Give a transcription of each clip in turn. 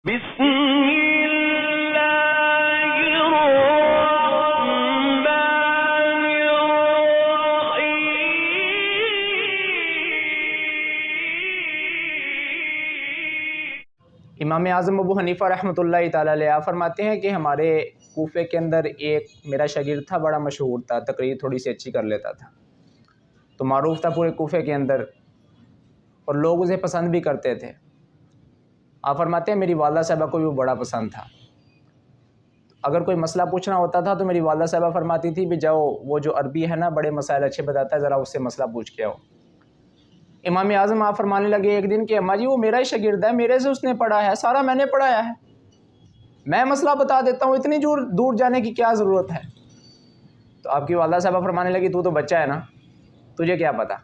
بسم اللہ الرحمن الرحیم۔ امام اعظم ابو حنیفہ رحمۃ اللہ تعالی علیہ فرماتے ہیں کہ ہمارے کوفے کے اندر ایک میرا شاگرد تھا، بڑا مشہور تھا، تقریر تھوڑی سی اچھی کر لیتا تھا، تو معروف تھا پورے کوفے کے اندر اور لوگ اسے پسند بھی کرتے تھے۔ آپ فرماتے ہیں میری والدہ صاحبہ کو بھی وہ بڑا پسند تھا۔ اگر کوئی مسئلہ پوچھنا ہوتا تھا تو میری والدہ صاحبہ فرماتی تھی بھی جاؤ، وہ جو عربی ہے نا بڑے مسائل اچھے بتاتا ہے، ذرا اس سے مسئلہ پوچھ کے آؤ۔ امام اعظم آپ فرمانے لگے ایک دن کہ اماں جی وہ میرا ہی شاگرد ہے، میرے سے اس نے پڑھا ہے، سارا میں نے پڑھایا ہے، میں مسئلہ بتا دیتا ہوں، اتنی دور جانے کی کیا ضرورت ہے؟ تو آپ کی والدہ صاحبہ فرمانے لگی تو بچہ ہے نا، تجھے کیا پتا؟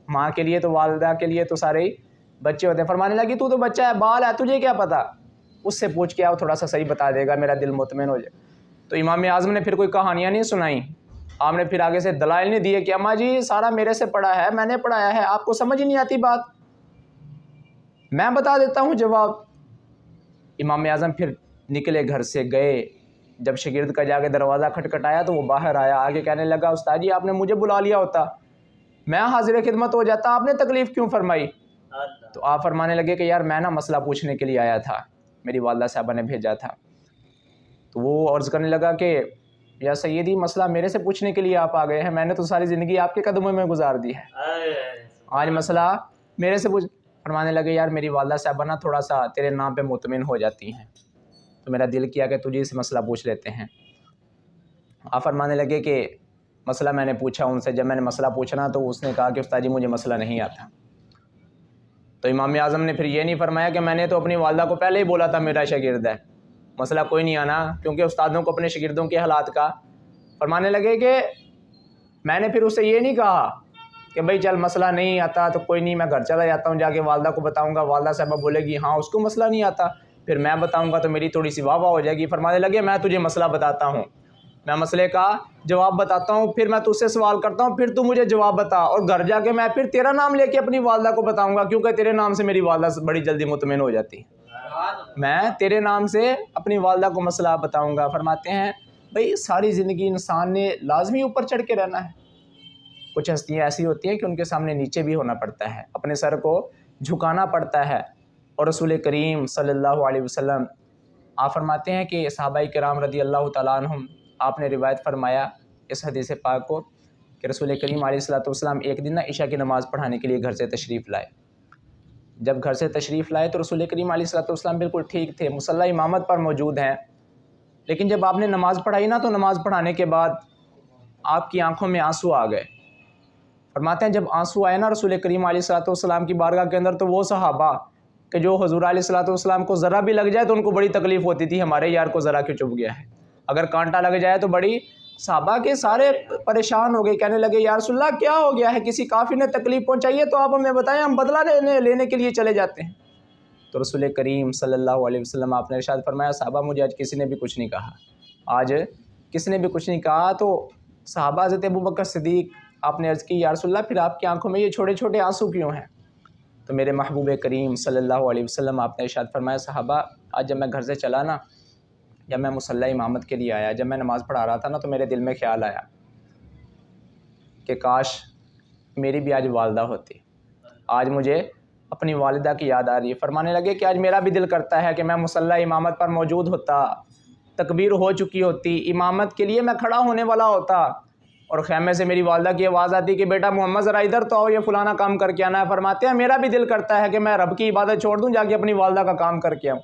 ماں کے لیے تو، والدہ کے لیے تو سارے ہی بچے ہوتے ہیں۔ فرمانے لگی تو بچہ ہے، بال ہے، تجھے کیا پتا؟ اس سے پوچھ کے آؤ، تھوڑا سا صحیح بتا دے گا، میرا دل مطمئن ہو جائے۔ تو امام اعظم نے پھر کوئی کہانیاں نہیں سنائیں، آپ نے پھر آگے سے دلائل نہیں دیے کہ اماں جی سارا میرے سے پڑھا ہے، میں نے پڑھایا ہے، آپ کو سمجھ ہی نہیں آتی بات، میں بتا دیتا ہوں جواب۔ امام اعظم پھر نکلے، گھر سے گئے، جب شاگرد کا جا کے دروازہ کھٹکھٹایا تو وہ باہر آیا، آگے کہنے لگا استاد جی آپ نے مجھے بلا لیا ہوتا، میں حاضر خدمت ہو جاتا، آپ نے تکلیف کیوں فرمائی؟ تو آپ فرمانے لگے کہ یار میں نا مسئلہ پوچھنے کے لیے آیا تھا، میری والدہ صاحبہ نے بھیجا تھا۔ تو وہ عرض کرنے لگا کہ یا سیدی مسئلہ میرے سے پوچھنے کے لیے آپ آ گئے ہیں، میں نے تو ساری زندگی آپ کے قدموں میں گزار دی ہے، آج مسئلہ میرے سے پوچھ۔ فرمانے لگے یار میری والدہ صاحبہ نا تھوڑا سا تیرے نام پہ مطمئن ہو جاتی ہیں، تو میرا دل کیا کہ تجھے سے مسئلہ پوچھ لیتے ہیں۔ آپ فرمانے لگے کہ مسئلہ میں نے پوچھا ان سے، جب میں نے مسئلہ پوچھنا تو اس نے کہا کہ استاد جی مجھے مسئلہ نہیں آتا۔ تو امام اعظم نے پھر یہ نہیں فرمایا کہ میں نے تو اپنی والدہ کو پہلے ہی بولا تھا میرا شاگرد ہے، مسئلہ کوئی نہیں آنا، کیونکہ استادوں کو اپنے شاگردوں کے حالات کا۔ فرمانے لگے کہ میں نے پھر اسے یہ نہیں کہا کہ بھائی چل مسئلہ نہیں آتا تو کوئی نہیں، میں گھر چلا جاتا ہوں، جا کے والدہ کو بتاؤں گا، والدہ صاحبہ بولے گی ہاں اس کو مسئلہ نہیں آتا، پھر میں بتاؤں گا تو میری تھوڑی سی واہ واہ ہو جائے گی۔ فرمانے لگے میں تجھے مسئلہ بتاتا ہوں، میں مسئلے کا جواب بتاتا ہوں، پھر میں تجھ سے سوال کرتا ہوں، پھر تو مجھے جواب بتا، اور گھر جا کے میں پھر تیرا نام لے کے اپنی والدہ کو بتاؤں گا، کیونکہ تیرے نام سے میری والدہ بڑی جلدی مطمئن ہو جاتی ہے، میں تیرے نام سے اپنی والدہ کو مسئلہ بتاؤں گا۔ فرماتے ہیں بھئی ساری زندگی انسان نے لازمی اوپر چڑھ کے رہنا ہے، کچھ ہستیاں ایسی ہوتی ہیں کہ ان کے سامنے نیچے بھی ہونا پڑتا ہے، اپنے سر کو جھکانا پڑتا ہے، اور رسول کریم صلی اللہ علیہ وسلم آپ فرماتے ہیں کہ صحابہ کرام رضی اللہ تعالیٰ عنہم، آپ نے روایت فرمایا اس حدیث پاک کو کہ رسول کریم علیہ الصلوۃ والسلام ایک دن عشاء کی نماز پڑھانے کے لیے گھر سے تشریف لائے۔ جب گھر سے تشریف لائے تو رسول کریم علیہ الصلوۃ والسلام بالکل ٹھیک تھے، مصلی امامت پر موجود ہیں، لیکن جب آپ نے نماز پڑھائی نا تو نماز پڑھانے کے بعد آپ کی آنکھوں میں آنسو آ گئے۔ فرماتے ہیں جب آنسو آئے نا رسول کریم علیہ الصلوۃ والسلام کی بارگاہ کے اندر، تو وہ صحابہ کہ جو حضور علیہ الصلوۃ والسلام کو ذرا بھی لگ جائے تو ان کو بڑی تکلیف ہوتی تھی، ہمارے یار کو ذرا کیوں چبھ گیا ہے، اگر کانٹا لگ جائے تو بڑی، صحابہ کے سارے پریشان ہو گئے، کہنے لگے یا رسول اللہ کیا ہو گیا ہے، کسی کافر نے تکلیف پہنچائی ہے تو آپ ہمیں بتائیں، ہم بدلہ لینے کے لیے چلے جاتے ہیں۔ تو رسول کریم صلی اللہ علیہ وسلم آپ نے ارشاد فرمایا صحابہ مجھے آج کسی نے بھی کچھ نہیں کہا، آج کسی نے بھی کچھ نہیں کہا۔ تو صحابہ حضرت ابوبکر صدیق آپ نے عرض کی یا رسول اللہ پھر آپ کی آنکھوں میں یہ چھوٹے چھوٹے آنسو کیوں ہیں؟ تو میرے محبوب کریم صلی اللہ علیہ وسلم آپ نے ارشاد فرمایا صحابہ آج جب میں گھر سے چلا نا، جب میں مصلی امامت کے لیے آیا، جب میں نماز پڑھا رہا تھا نا، تو میرے دل میں خیال آیا کہ کاش میری بھی آج والدہ ہوتی، آج مجھے اپنی والدہ کی یاد آ رہی ہے۔ فرمانے لگے کہ آج میرا بھی دل کرتا ہے کہ میں مصلی امامت پر موجود ہوتا، تکبیر ہو چکی ہوتی، امامت کے لیے میں کھڑا ہونے والا ہوتا، اور خیمے سے میری والدہ کی آواز آتی کہ بیٹا محمد ذرا ادھر تو آؤ، یہ فلانا کام کر کے آنا ہے۔ فرماتے ہیں میرا بھی دل کرتا ہے کہ میں رب کی عبادت چھوڑ دوں، جا کے اپنی والدہ کا کام کر کے آؤں۔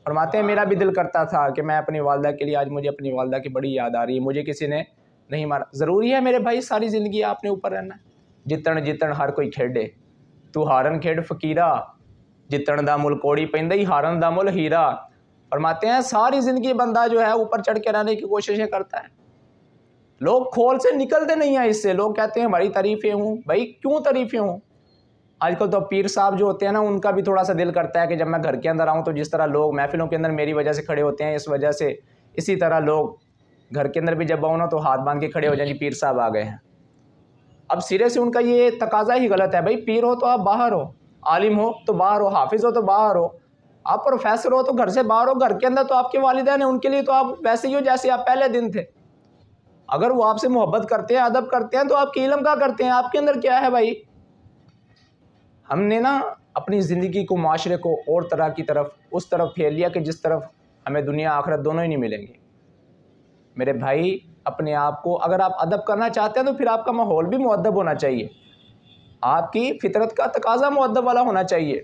فرماتے ہیں میرا بھی دل کرتا تھا کہ میں اپنی والدہ کے لیے، آج مجھے اپنی والدہ کی بڑی یاد آ رہی ہے، مجھے کسی نے نہیں مارا۔ ضروری ہے میرے بھائی ساری زندگی آپ نے اوپر رہنا ہے، جتن جتن ہر کوئی کھیڈے، تو ہارن کھیڈ فقیرہ، جتن دا مل کوڑی پیندی ہارن دا مل ہیرا۔ فرماتے ہیں ساری زندگی بندہ جو ہے اوپر چڑھ کے رہنے کی کوششیں کرتا ہے، لوگ کھول سے نکلتے نہیں ہیں اس سے، لوگ کہتے ہیں بڑی تعریفیں ہوں، بھائی کیوں تعریفیں ہوں؟ آج کل تو پیر صاحب جو ہوتے ہیں نا، ان کا بھی تھوڑا سا دل کرتا ہے کہ جب میں گھر کے اندر آؤں تو جس طرح لوگ محفلوں کے اندر میری وجہ سے کھڑے ہوتے ہیں، اس وجہ سے اسی طرح لوگ گھر کے اندر بھی جب آؤں نا تو ہاتھ باندھ کے کھڑے ہو جائیں جی پیر صاحب آ گئے ہیں۔ اب سرے سے ان کا یہ تقاضا ہی غلط ہے، بھائی پیر ہو تو آپ باہر ہو، عالم ہو تو باہر ہو، حافظ ہو تو باہر ہو، آپ پروفیسر ہو تو گھر سے باہر ہو، گھر کے اندر تو آپ کے والدین ہیں، ان کے لیے تو آپ ویسے ہی ہو جیسے آپ پہلے دن تھے۔ اگر وہ آپ سے محبت کرتے ہیں، ادب کرتے ہیں، تو آپ کی علم کا کرتے ہیں، آپ کے اندر کیا ہے بھائی؟ ہم نے نا اپنی زندگی کو، معاشرے کو اور طرح کی طرف، اس طرف پھیر لیا کہ جس طرف ہمیں دنیا آخرت دونوں ہی نہیں ملیں گے۔ میرے بھائی اپنے آپ کو، اگر آپ ادب کرنا چاہتے ہیں تو پھر آپ کا ماحول بھی مؤدب ہونا چاہیے، آپ کی فطرت کا تقاضا مؤدب والا ہونا چاہیے۔